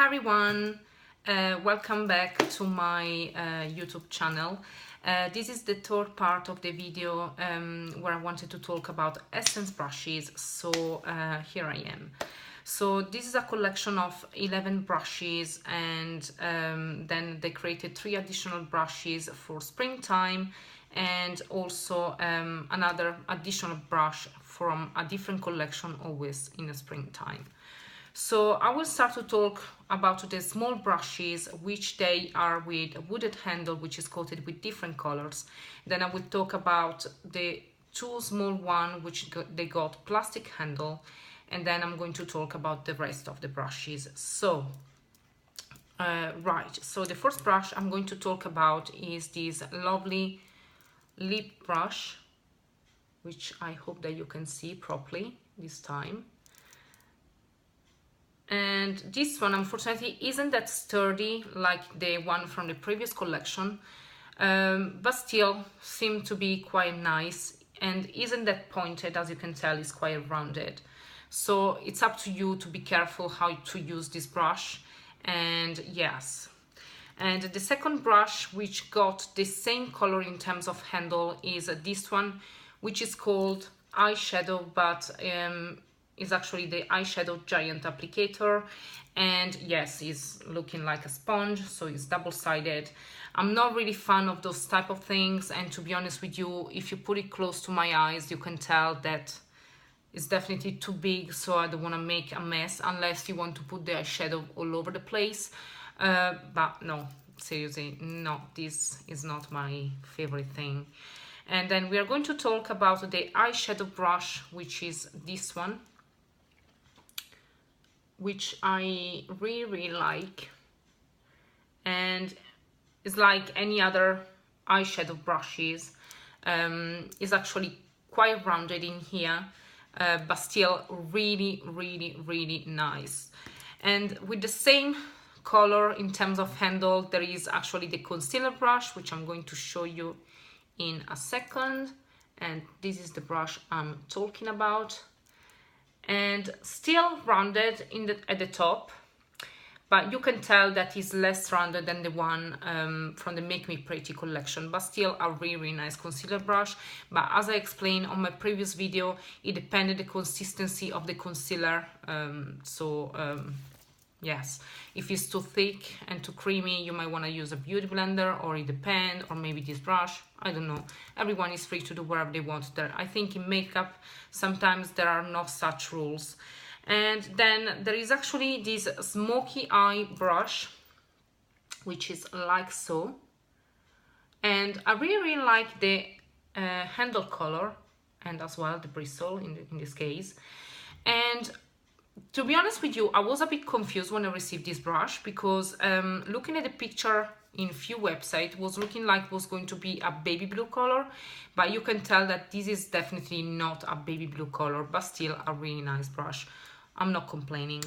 Hi everyone, welcome back to my YouTube channel. This is the third part of the video where I wanted to talk about essence brushes, so here I am. So this is a collection of 11 brushes, and then they created 3 additional brushes for springtime, and also another additional brush from a different collection, always in the springtime. So I will start to talk about the small brushes, which they are with a wooded handle, which is coated with different colors. Then I will talk about the 2 small one, which they got plastic handle, and then I'm going to talk about the rest of the brushes. So right, so the first brush I'm going to talk about is this lovely lip brush, which I hope that you can see properly this time. And this one unfortunately isn't that sturdy like the one from the previous collection, but still seem to be quite nice, and isn't that pointed. As you can tell, it's quite rounded, so it's up to you to be careful how to use this brush. And yes, and the second brush, which got the same color in terms of handle, is this one, which is called eyeshadow, but is actually the eyeshadow giant applicator. And yes, it's looking like a sponge, so it's double-sided. I'm not really fan of those type of things, and to be honest with you, if you put it close to my eyes, you can tell that it's definitely too big, so I don't want to make a mess unless you want to put the eyeshadow all over the place. But no, seriously, no, this is not my favorite thing. And then we are going to talk about the eyeshadow brush, which is this one, which I really like, and it's like any other eyeshadow brushes. Is actually quite rounded in here, but still really nice. And with the same color in terms of handle, there is actually the concealer brush, which I'm going to show you in a second. And this is the brush I'm talking about, and still rounded at the top, but you can tell that it's less rounded than the one from the Make Me Pretty collection, but still a really nice concealer brush. But as I explained on my previous video, it depended the consistency of the concealer. Yes, if it's too thick and too creamy, you might want to use a beauty blender, or it depends, or maybe this brush. I don't know. Everyone is free to do whatever they want there. I think in makeup, sometimes there are no such rules. And then there is actually this smoky eye brush, which is like so. And I really like the handle color, and as well the bristle in this case. And to be honest with you, I was a bit confused when I received this brush, because looking at the picture in few websites was looking like it was going to be a baby blue color, but you can tell that this is definitely not a baby blue color, but still a really nice brush. I'm not complaining.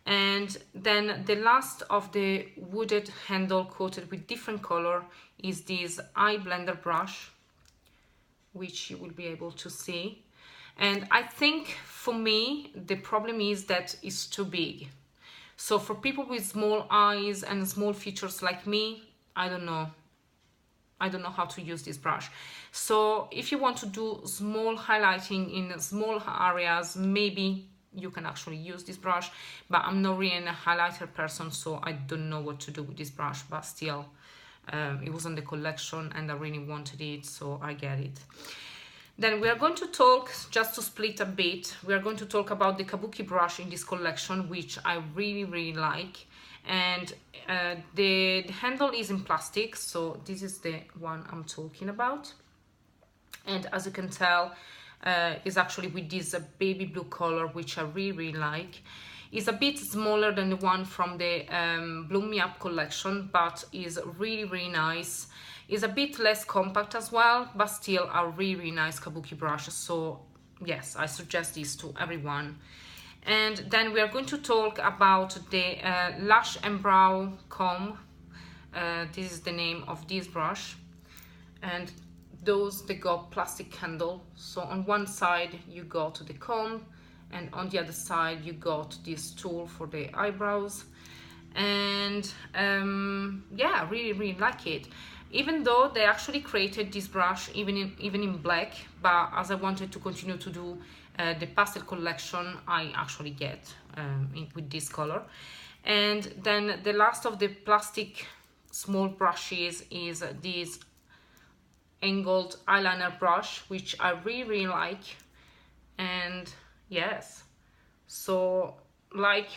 And then the last of the wooded handle coated with different color is this eye blender brush, which you will be able to see. And I think for me, the problem is that it's too big. So for people with small eyes and small features like me, I don't know how to use this brush. So if you want to do small highlighting in small areas, maybe you can actually use this brush, but I'm not really a highlighter person, so I don't know what to do with this brush. But still, it was on the collection and I really wanted it, so I get it. Then we are going to talk, just to split a bit, we are going to talk about the kabuki brush in this collection, which I really like. And the handle is in plastic, so this is the one I'm talking about. And as you can tell, is actually with this baby blue color, which I really like. It's a bit smaller than the one from the Bloom Me Up collection, but is really nice. It's a bit less compact as well, but still a really nice kabuki brush. So yes, I suggest this to everyone. And then we are going to talk about the Lash and Brow Comb. This is the name of this brush. And those, they got plastic handle. So on one side you got the comb, and on the other side you got this tool for the eyebrows. and yeah, really like it. Even though they actually created this brush even in black, but as I wanted to continue to do the pastel collection, I actually get with this color. And then the last of the plastic small brushes is this angled eyeliner brush, which I really like. And yes, so like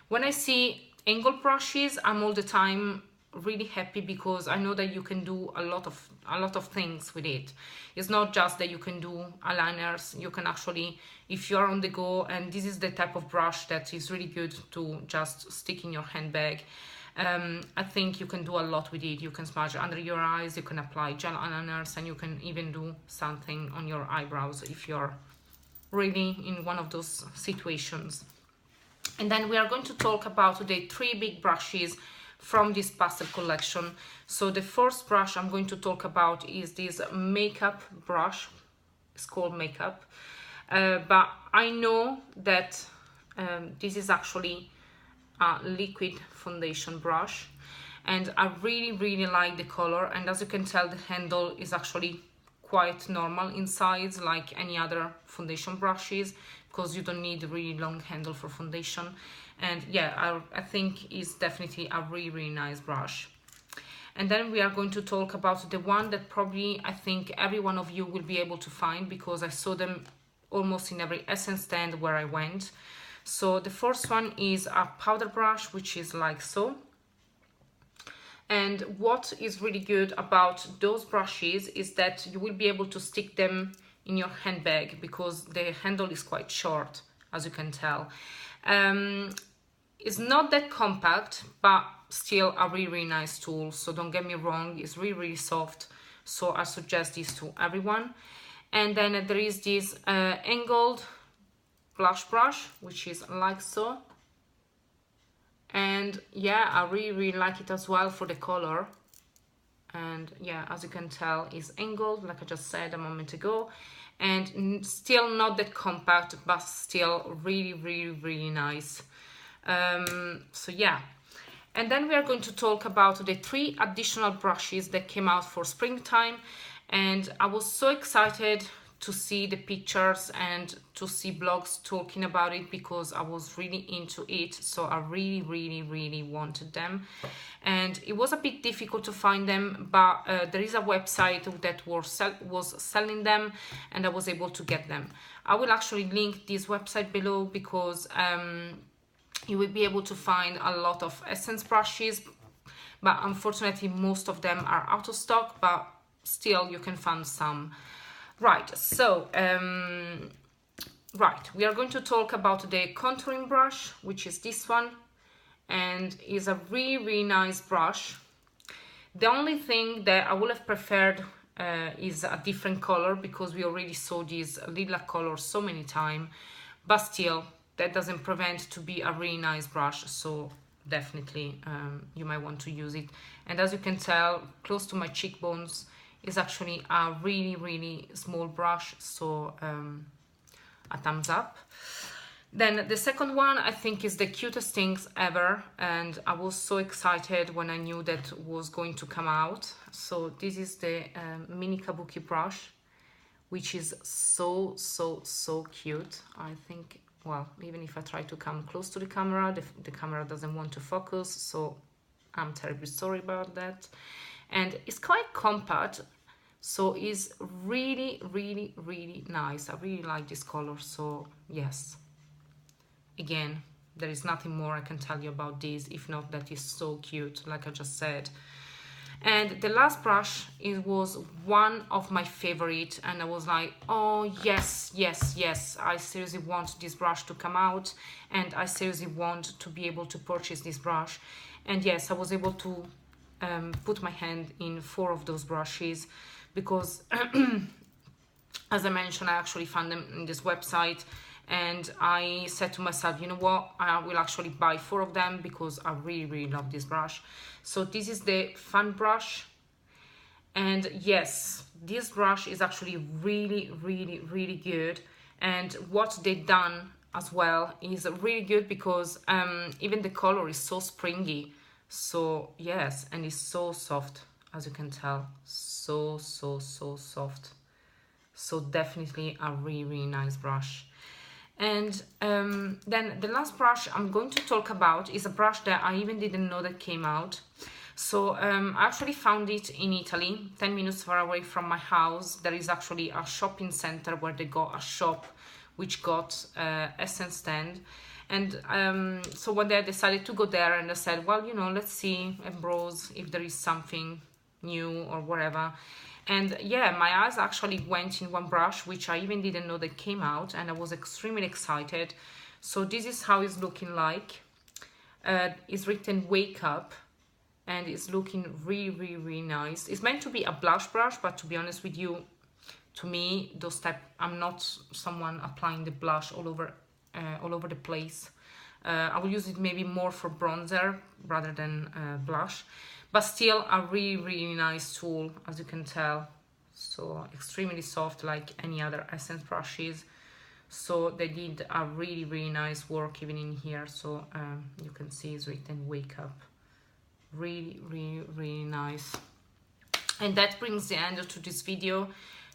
when I see angled brushes, I'm all the time really happy, because I know that you can do a lot of things with it. It's not just that you can do eyeliners. You can actually, if you're on the go, and this is the type of brush that is really good to just stick in your handbag. I think you can do a lot with it. You can smudge under your eyes, you can apply gel eyeliners, and you can even do something on your eyebrows if you're really in one of those situations. And then we are going to talk about the 3 big brushes from this pastel collection. So the first brush I'm going to talk about is this makeup brush. It's called Makeup, but I know that this is actually a liquid foundation brush, and I really like the color. And as you can tell, the handle is actually quite normal in size, like any other foundation brushes, because you don't need a really long handle for foundation. And yeah, I think it's definitely a really nice brush. And then we are going to talk about the one that probably I think every one of you will be able to find, because I saw them almost in every essence stand where I went. So the first one is a powder brush, which is like so. And what is really good about those brushes is that you will be able to stick them in your handbag, because the handle is quite short, as you can tell. It's not that compact, but still a really nice tool. So don't get me wrong, it's really soft. So I suggest this to everyone. And then there is this angled blush brush, which is like so. And yeah, I really like it as well for the color. And yeah, as you can tell, is angled, like I just said a moment ago, and still not that compact, but still really nice. So yeah, and then we are going to talk about the 3 additional brushes that came out for springtime, and I was so excited to see the pictures and to see blogs talking about it, because I was really into it. So I really wanted them, and it was a bit difficult to find them, but there is a website that was selling them, and I was able to get them. I will actually link this website below, because you will be able to find a lot of essence brushes, but unfortunately most of them are out of stock, but still you can find some. Right, so we are going to talk about the contouring brush, which is this one, and is a really nice brush. The only thing that I would have preferred is a different color, because we already saw this lilac color so many times, but still that doesn't prevent to be a really nice brush. So definitely you might want to use it. And as you can tell, close to my cheekbones is actually a really small brush, so a thumbs up. Then the second one I think is the cutest things ever, and I was so excited when I knew that was going to come out. So this is the mini kabuki brush, which is so cute. I think, well, even if I try to come close to the camera, the camera doesn't want to focus, so I'm terribly sorry about that. And it's quite compact, so it's really nice. I really like this color. So yes, again, there is nothing more I can tell you about this, if not that is so cute, like I just said. And the last brush, it was one of my favorite, and I was like, oh yes, I seriously want this brush to come out, and I seriously want to be able to purchase this brush. And yes, I was able to put my hand in 4 of those brushes, because as I mentioned, I actually found them in this website, and I said to myself, you know what, I will actually buy 4 of them, because I really love this brush. So this is the fan brush, and yes, this brush is actually really good. And what they've done as well is really good because even the color is so springy. So yes, and it's so soft, as you can tell, so soft. So definitely a really nice brush. And then the last brush I'm going to talk about is a brush that I even didn't know that came out. So I actually found it in Italy, 10 minutes far away from my house. There is actually a shopping center where they got a shop which got essence stand. And so one day I decided to go there, and I said, well, you know, let's see and browse if there is something new or whatever. And yeah, my eyes actually went in one brush which I even didn't know that came out, and I was extremely excited. So this is how it's looking like. It's written wake up, and it's looking really nice. It's meant to be a blush brush, but to be honest with you, to me, those type, I'm not someone applying the blush all over the place. I will use it maybe more for bronzer rather than blush, but still a really nice tool, as you can tell. So extremely soft, like any other essence brushes. So they did a really nice work even in here. So you can see it's written wake up. Really nice. And that brings the end to this video.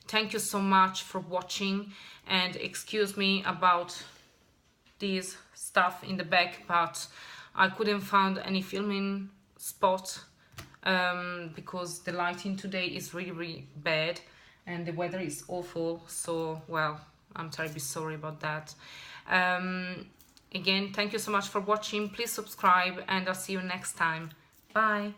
Thank you so much for watching, and excuse me about this stuff in the back, but I couldn't find any filming spot because the lighting today is really bad and the weather is awful. So well, I'm terribly sorry about that. Again, thank you so much for watching. Please subscribe, and I'll see you next time. Bye.